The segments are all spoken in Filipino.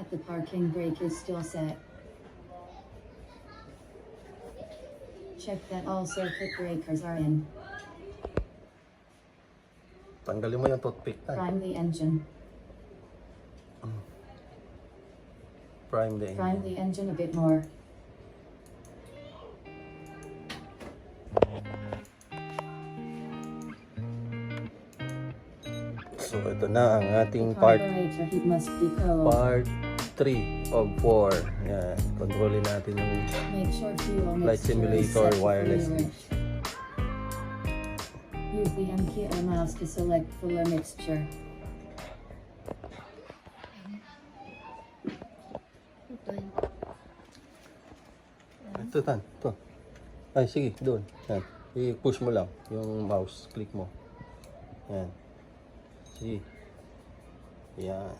that the parking brake is still set. Check that all circuit breakers are in. Tanggalin mo yung toothpick na. Prime the engine. Prime the engine. Prime the engine a bit more. So ito na ang ating The part carburetor heat must be cold. part 3 of 4. Yan, kontrolin natin yung Make sure fuel flight mixture is simulator set to wirelessly. clear. Use the M key or mouse to select fuller mixture. Ito tan, ito. Ay sige, doon. Yan. I-push mo lang yung mouse, click mo. Yan. Sige. Yan.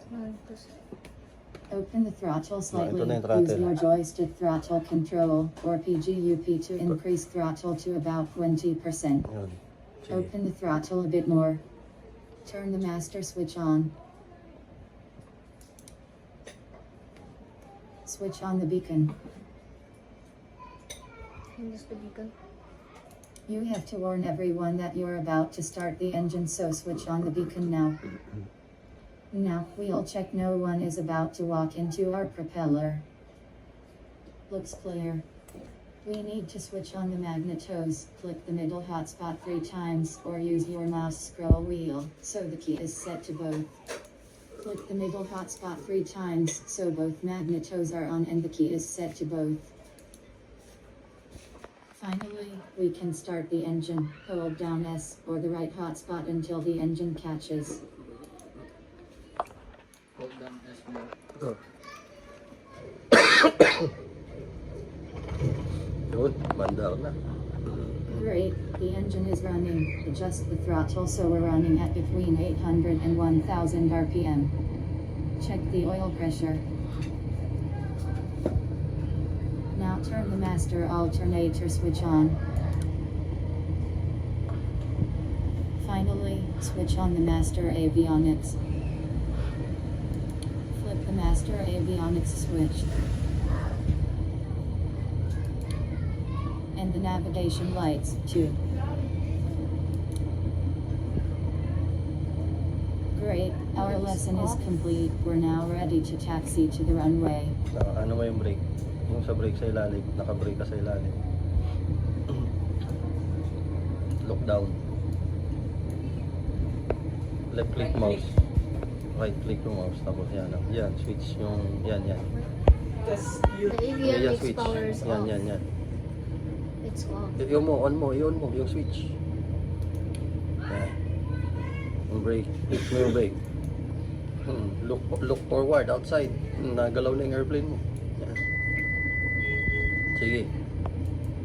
Open the throttle slightly. ito na yung throttle. Use your joystick throttle control or PGUP to increase throttle to about 20%. Yun. Sige. Open the throttle a bit more. Turn the master switch on. Switch on the beacon. Just the beacon. You have to warn everyone that you're about to start the engine, so switch on the beacon now. Now, we'll check no one is about to walk into our propeller. Looks clear. We need to switch on the magnetos. Click the middle hotspot 3 times or use your mouse scroll wheel so the key is set to both. Click the middle hotspot 3 times so both magnetos are on and the key is set to both. Finally, we can start the engine. Hold down S or the right hotspot until the engine catches. Hold down S more. Ito. Yun, bandar na. Great, the engine is running. Adjust the throttle so we're running at between 800 and 1000 RPM. Check the oil pressure. Now turn the master alternator switch on. Finally, switch on the master avionics. Flip the master avionics switch. And the navigation lights, too. Great, our lesson is complete. We're now ready to taxi to the runway. Ano mo yung brake? Yung sa brake sa ilalim, naka-brake ka sa ilalim. Look down. Left click mouse. Right click yung mouse. Tapos yan. Yan, switch yung, yan. The Yan, avionics switch. power is off. Yan. It's off. On mo, yung switch. Yan. Yung brake. Click mo yung brake. Look forward, outside. Nagalaw na yung airplane mo. Yan. Sige.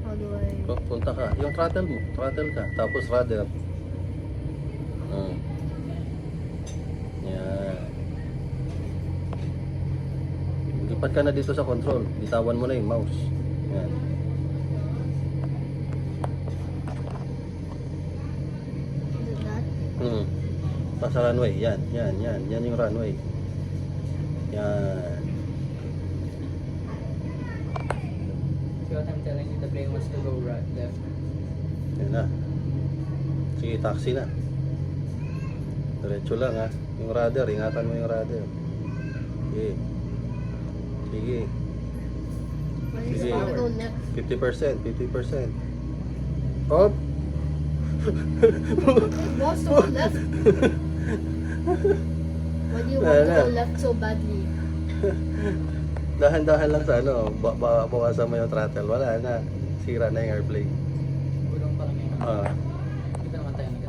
How do I... Punta ka. Yung throttle mo. Throttle ka. Tapos rudder. Yan. Lipat ka na dito sa control. Bitawan mo na yung mouse. Yan. Is it that? Nasa runway. Yan. Yan yung runway. Yan. See what I'm telling you, the plane wants to go right, left. Yan na. Sige, taxi na. Diretso lang ha. Yung rudder, ingatan mo yung rudder. Sige. Why is Sige. it gonna go left? 50%. Up. It wants to go left. Why do you want to go left so badly? Dahan-dahan lang sa ano, bawasan mo yung throttle. Wala na. Sira na yung airplane. Gulong pa lang yun. Ah. Dito naman tayo na.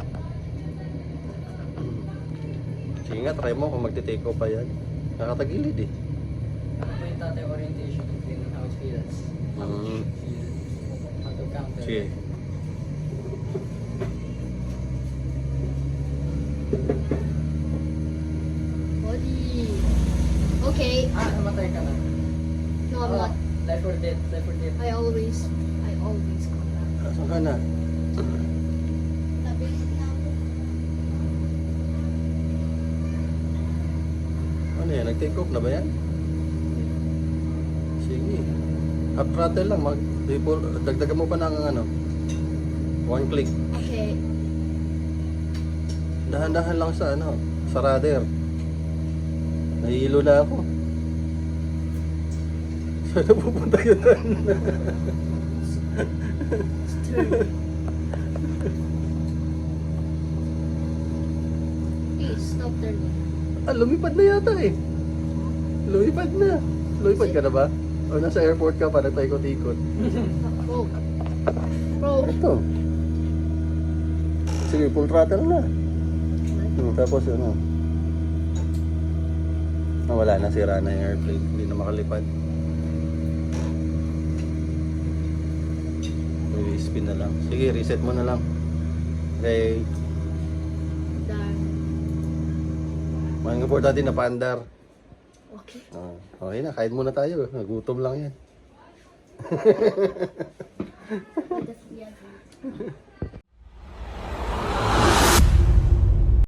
Sige nga, try mo kung magti-take off pa yan. Nakatagilid eh. Ano po yung tatay orientation ng plane? How it feels? How it feels? How to counter? Sige. Body. Okay. Namatay ka na. No, I'm not. Life or death, life or death. I always come back. Saan ka na? Ano yan? Nag-take off na ba yan? Up throttle lang, dagdagan mo pa ng ano, 1 click. Okay. Dahan-dahan lang sa ano, sa rudder. Nahihilo na ako. Saan na pupunta yun? Please, stop turning. Lumipad na yata eh. Lumipad na. Lumipad ka na ba? O nasa airport ka pa, nagpaikot-ikot. Bro. Bro. Ito. Sige, full throttle na. Tapos ano. Wala na, sira na yung airplane. Hindi na makalipad. Maybe spin na lang. Sige, reset mo na lang. Okay. Done. Mga importante na paandar. Okay. Okay na, kain muna tayo. Nagutom lang yan. Yeah.